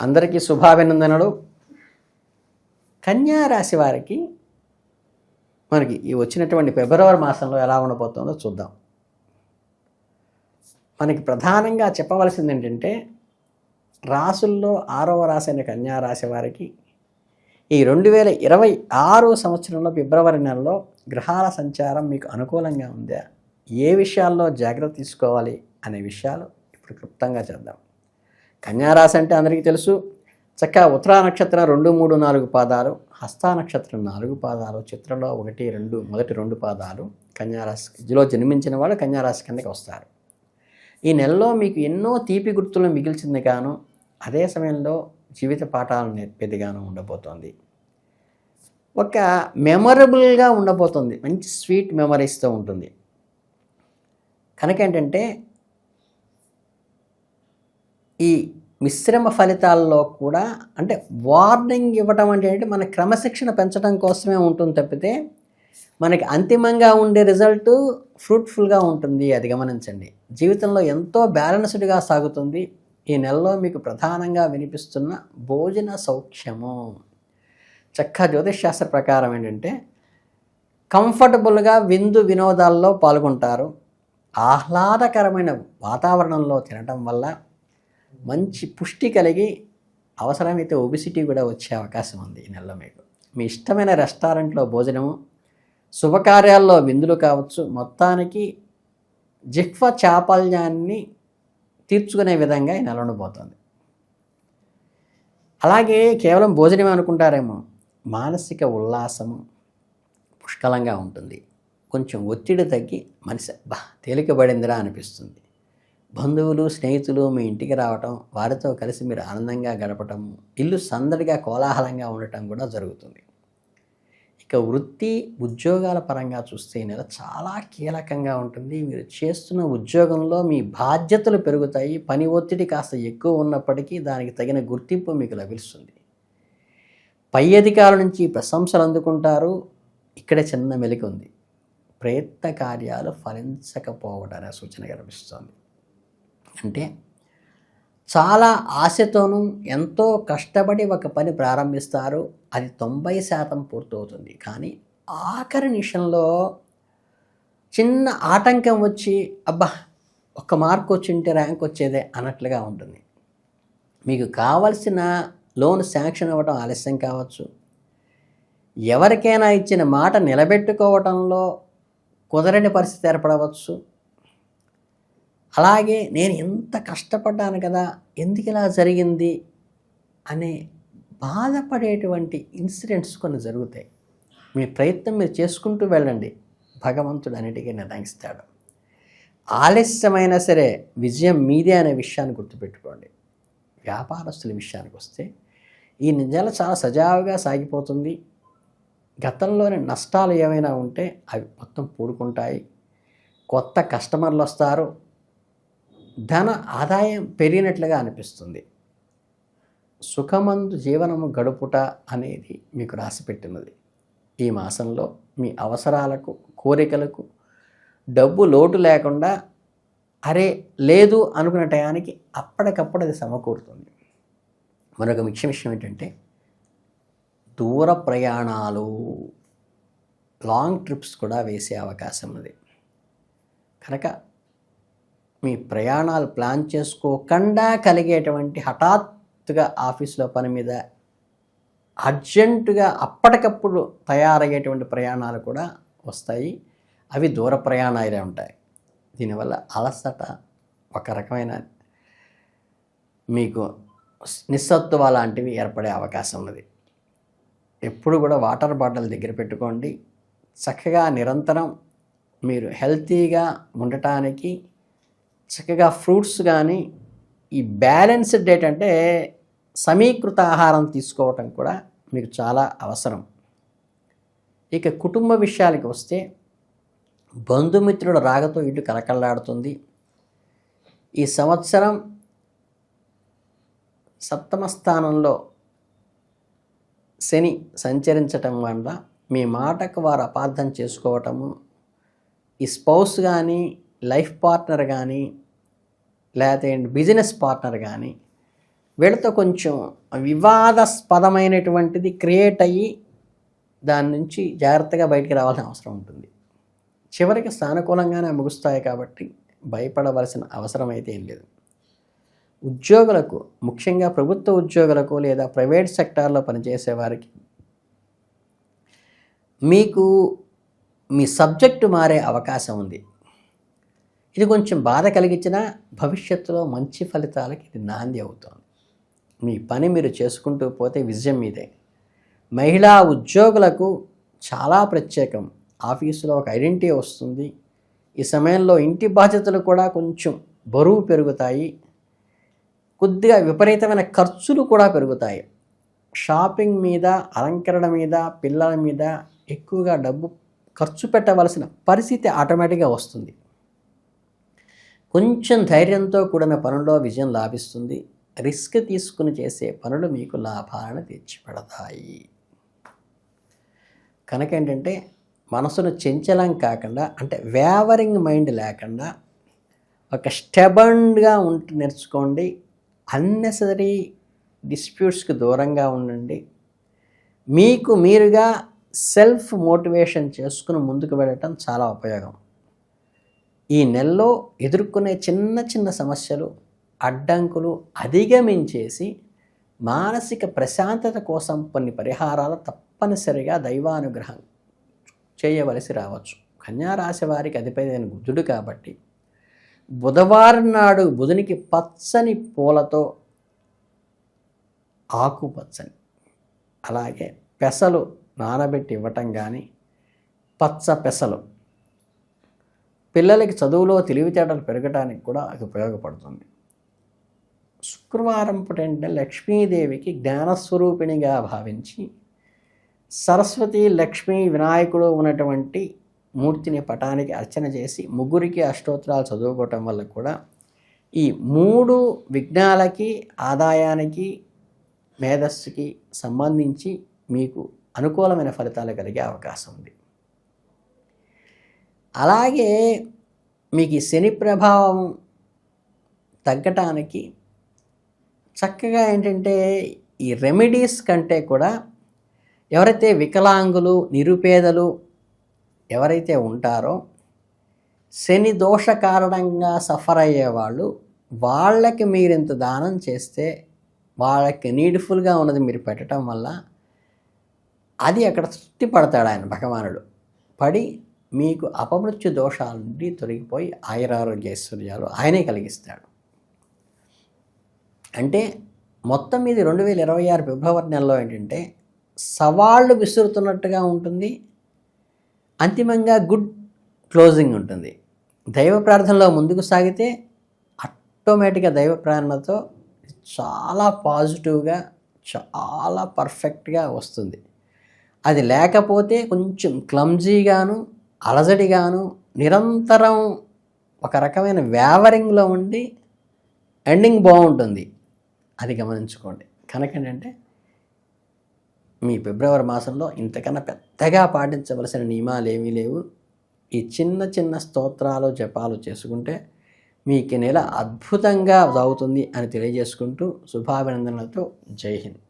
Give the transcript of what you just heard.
అందరికీ శుభాభినందనలు. కన్యా రాశి వారికి మనకి ఈ వచ్చినటువంటి ఫిబ్రవరి మాసంలో ఎలా ఉండబోతుందో చూద్దాం. మనకి ప్రధానంగా చెప్పవలసింది ఏంటంటే, రాసుల్లో 6వ రాశి అయిన కన్యా రాశి వారికి ఈ 2026 సంవత్సరంలో ఫిబ్రవరి నెలలో గ్రహాల సంచారం మీకు అనుకూలంగా ఉందా, ఏ విషయాల్లో జాగ్రత్త తీసుకోవాలి అనే విషయాలు ఇప్పుడు క్లుప్తంగా చేద్దాం. కన్యారాశి అంటే అందరికీ తెలుసు, చక్కగా ఉత్తరా నక్షత్రం 2, 3, 4 పాదాలు, హస్తా నక్షత్రం 4 పాదాలు, చిత్రలో 1, 2 మొదటి 2 పాదాలు కన్యారాశిలో జన్మించిన వాళ్ళు కన్యారాశి కిందకి వస్తారు. ఈ నెలలో మీకు ఎన్నో తీపి గుర్తులు మిగిల్చింది గాను, అదే సమయంలో జీవిత పాఠాలను నేర్పేదిగాను ఉండబోతోంది. ఒక మెమొరబుల్గా ఉండబోతుంది, మంచి స్వీట్ మెమరీస్తో ఉంటుంది. కనుక ఏంటంటే, ఈ మిశ్రమ ఫలితాల్లో కూడా అంటే వార్నింగ్ ఇవ్వటం అంటే ఏంటి, మన క్రమశిక్షణ పెంచడం కోసమే ఉంటుంది తప్పితే మనకి అంతిమంగా ఉండే రిజల్ట్ ఫ్రూట్ఫుల్గా ఉంటుంది. అది గమనించండి. జీవితంలో ఎంతో బ్యాలెన్స్డ్గా సాగుతుంది. ఈ నెలలో మీకు ప్రధానంగా వినిపిస్తున్న భోజన సౌఖ్యము. చక్కగా జ్యోతిష్ శాస్త్ర ప్రకారం ఏంటంటే, కంఫర్టబుల్గా విందు వినోదాల్లో పాల్గొంటారు. ఆహ్లాదకరమైన వాతావరణంలో తినటం వల్ల మంచి పుష్టి కలిగి అవసరమైతే ఒబిసిటీ కూడా వచ్చే అవకాశం ఉంది ఈ నెలలో మీకు. మీ ఇష్టమైన రెస్టారెంట్లో భోజనము, శుభకార్యాల్లో విందులు కావచ్చు, మొత్తానికి జిహ్వ చాపల్యాన్ని తీర్చుకునే విధంగా ఈ నెల ఉండబోతోంది. అలాగే కేవలం భోజనం అనుకుంటారేమో, మానసిక ఉల్లాసము పుష్కలంగా ఉంటుంది. కొంచెం ఒత్తిడి తగ్గి మనిషి తేలికబడిందిరా అనిపిస్తుంది. బంధువులు, స్నేహితులు మీ ఇంటికి రావటం, వారితో కలిసి మీరు ఆనందంగా గడపటం, ఇల్లు సందడిగా కోలాహలంగా ఉండటం కూడా జరుగుతుంది. ఇక వృత్తి ఉద్యోగాల పరంగా చూస్తే ఈ నెల చాలా కీలకంగా ఉంటుంది. మీరు చేస్తున్న ఉద్యోగంలో మీ బాధ్యతలు పెరుగుతాయి. పని ఒత్తిడి కాస్త ఎక్కువ ఉన్నప్పటికీ దానికి తగిన గుర్తింపు మీకు లభిస్తుంది. పై అధికారుల నుంచి ప్రశంసలు అందుకుంటారు. ఇక్కడే చిన్న మెలిక ఉంది, ప్రయత్న కార్యాలు ఫలించకపోవడానికి సూచన కనిపిస్తుంది. అంటే చాలా ఆశతోనూ ఎంతో కష్టపడి ఒక పని ప్రారంభిస్తారు, అది 90% పూర్తవుతుంది. కానీ ఆఖరి నిమిషంలో చిన్న ఆటంకం వచ్చి ఒక్క మార్క్ వచ్చింటే ర్యాంక్ వచ్చేదే అన్నట్లుగా ఉంటుంది. మీకు కావలసిన లోన్ శాంక్షన్ అవ్వడం ఆలస్యం కావచ్చు. ఎవరికైనా ఇచ్చిన మాట నిలబెట్టుకోవడంలో కుదరని పరిస్థితి ఏర్పడవచ్చు. అలాగే నేను ఎంత కష్టపడ్డాను కదా, ఎందుకు ఇలా జరిగింది అనే బాధపడేటువంటి ఇన్సిడెంట్స్ కొన్ని జరుగుతాయి. మీ ప్రయత్నం మీరు చేసుకుంటూ వెళ్ళండి, భగవంతుడు అన్నిటికీ నిర్ణయిస్తాడు. ఆలస్యమైనా సరే విజయం మీదే అనే విషయాన్ని గుర్తుపెట్టుకోండి. వ్యాపారస్తుల విషయానికి వస్తే ఈ నెల చాలా సజావుగా సాగిపోతుంది. గతంలోని నష్టాలు ఏమైనా ఉంటే అవి మొత్తం పూడుకుంటాయి. కొత్త కస్టమర్లు వస్తారు. ధన ఆదాయం పెరిగినట్లుగా అనిపిస్తుంది. సుఖమందు జీవనము గడుపుట అనేది మీకు రాసిపెట్టినది. ఈ మాసంలో మీ అవసరాలకు, కోరికలకు డబ్బు లోటు లేకుండా లేదు అనుకునే టయానికి అప్పటికప్పుడు అది సమకూరుతుంది. మరొక ముఖ్య విషయం ఏంటంటే, దూర ప్రయాణాలు, లాంగ్ ట్రిప్స్ కూడా వేసే అవకాశం ఉంది. కనుక మీ ప్రయాణాలు ప్లాన్ చేసుకోకుండా కలిగేటువంటి హఠాత్తుగా ఆఫీసులో పని మీద అర్జెంటుగా అప్పటికప్పుడు తయారయ్యేటువంటి ప్రయాణాలు కూడా వస్తాయి. అవి దూర ప్రయాణాలే ఉంటాయి. దీనివల్ల అలసట, ఒక రకమైన మీకు నిస్సత్తువ లాంటివి ఏర్పడే అవకాశం ఉన్నది. ఎప్పుడు కూడా వాటర్ బాటిల్ దగ్గర పెట్టుకోండి. చక్కగా నిరంతరం మీరు హెల్తీగా ఉండటానికి చక్కగా ఫ్రూట్స్ కానీ, ఈ బ్యాలెన్స్డ్ డైట్ అంటే సమీకృత ఆహారం తీసుకోవటం కూడా మీకు చాలా అవసరం. ఇక కుటుంబ విషయాలకు వస్తే బంధుమిత్రుల రాకతో ఇటు కలకల్లాడుతుంది. ఈ సంవత్సరం 7వ స్థానంలో శని సంచరించటం వల్ల మీ మాటకు వారు అపార్థం చేసుకోవటము, ఈ స్పౌస్ కానీ, లైఫ్ పార్ట్నర్ కానీ, లేకపోతే బిజినెస్ పార్ట్నర్ కానీ వీళ్ళతో కొంచెం వివాదాస్పదమైనటువంటిది క్రియేట్ అయ్యి దాని నుంచి జాగ్రత్తగా బయటికి రావాల్సిన అవసరం ఉంటుంది. చివరికి సానుకూలంగానే ముగుస్తాయి కాబట్టి భయపడవలసిన అవసరం అయితే ఏం లేదు. ఉద్యోగులకు, ముఖ్యంగా ప్రభుత్వ ఉద్యోగులకు లేదా ప్రైవేట్ సెక్టార్లో పనిచేసే వారికి మీకు మీ సబ్జెక్టు మారే అవకాశం ఉంది. ఇది కొంచెం బాధ కలిగించినా భవిష్యత్తులో మంచి ఫలితాలకి ఇది నాంది అవుతుంది. మీ పని మీరు చేసుకుంటూ పోతే విజయం మీదే. మహిళా ఉద్యోగులకు చాలా ప్రత్యేకం. ఆఫీసులో ఒక ఐడెంటిటీ వస్తుంది. ఈ సమయంలో ఇంటి బాధ్యతలు కూడా కొంచెం బరువు పెరుగుతాయి. కొద్దిగా విపరీతమైన ఖర్చులు కూడా పెరుగుతాయి. షాపింగ్ మీద, అలంకరణ మీద, పిల్లల మీద ఎక్కువగా డబ్బు ఖర్చు పెట్టవలసిన పరిస్థితి ఆటోమేటిక్గా వస్తుంది. కొంచెం ధైర్యంతో కూడిన పనుల్లో విజయం లాభిస్తుంది. రిస్క్ తీసుకుని చేసే పనులు మీకు లాభాలను తెచ్చిపెడతాయి. కనుక ఏంటంటే మనసును చంచలం కాకుండా, అంటే వేవరింగ్ మైండ్ లేకుండా ఒక స్టెబర్న్గా ఉంటూ నేర్చుకోండి. అన్నెసరీ డిస్ప్యూట్స్కి దూరంగా ఉండండి. మీకు మీరుగా సెల్ఫ్ మోటివేషన్ చేసుకుని ముందుకు వెళ్ళటం చాలా ఉపయోగం. ఈ నెలలో ఎదుర్కొనే చిన్న చిన్న సమస్యలు, అడ్డంకులు అధిగమించేసి మానసిక ప్రశాంతత కోసం కొన్ని పరిహారాలు తప్పనిసరిగా దైవానుగ్రహం చేయవలసి రావచ్చు. కన్యారాశి వారికి అధిపతి బుధుడు కాబట్టి బుధవారం నాడు బుధునికి పచ్చని పూలతో, ఆకుపచ్చని, అలాగే పెసలు నానబెట్టి ఇవ్వటం కానీ, పచ్చ పెసలు పిల్లలకి చదువులో తెలివితేటలు పెరగడానికి కూడా అది ఉపయోగపడుతుంది. శుక్రవారం పూట అంటే లక్ష్మీదేవికి జ్ఞానస్వరూపిణిగా భావించి సరస్వతి, లక్ష్మీ, వినాయకుడు ఉన్నటువంటి మూర్తిని పటానికి అర్చన చేసి ముగ్గురికి అష్టోత్తరాలు చదువుకోవటం వల్ల కూడా ఈ 3 విఘ్నాలకి, ఆదాయానికి, మేధస్సుకి సంబంధించి మీకు అనుకూలమైన ఫలితాలు కలిగే అవకాశం ఉంది. అలాగే మీకు ఈ శని ప్రభావం తగ్గటానికి చక్కగా ఏంటంటే ఈ రెమెడీస్ కంటే కూడా ఎవరైతే వికలాంగులు, నిరుపేదలు ఎవరైతే ఉంటారో, శని దోష కారణంగా సఫర్ అయ్యేవాళ్ళు, వాళ్ళకి మీరు ఇంత దానం చేస్తే, వాళ్ళకి నీడ్ఫుల్గా ఉన్నది మీరు పెట్టడం వల్ల అది అక్కడ తృప్తి పడతాడు ఆయన భగవానుడు. పడి మీకు అపమృత్యు దోషాల నుండి తొలగిపోయి ఆయురారోగ్య ఐశ్వర్యాలు ఆయనే కలిగిస్తాడు. అంటే మొత్తం ఇది 2026 ఫిబ్రవరి నెలలో ఏంటంటే సవాళ్ళు విసురుతున్నట్టుగా ఉంటుంది. అంతిమంగా గుడ్ క్లోజింగ్ ఉంటుంది. దైవ ప్రార్థనలో ముందుకు సాగితే ఆటోమేటిక్గా దైవ ప్రార్థనతో చాలా పాజిటివ్గా, చాలా పర్ఫెక్ట్గా వస్తుంది. అది లేకపోతే కొంచెం క్లమ్జీగాను, అలజడిగాను, నిరంతరం ఒక రకమైన వేవరింగ్లో ఉండి ఎండింగ్ బాగుంటుంది. అది గమనించుకోండి. కనుక ఏంటంటే మీ ఫిబ్రవరి మాసంలో ఇంతకన్నా పెద్దగా పాటించవలసిన నియమాలు ఏమీ లేవు. ఈ చిన్న చిన్న స్తోత్రాలు, జపాలు చేసుకుంటే మీకు నెల అద్భుతంగా అవుతుంది అని తెలియజేసుకుంటూ శుభాభినందనలతో జై హింద్.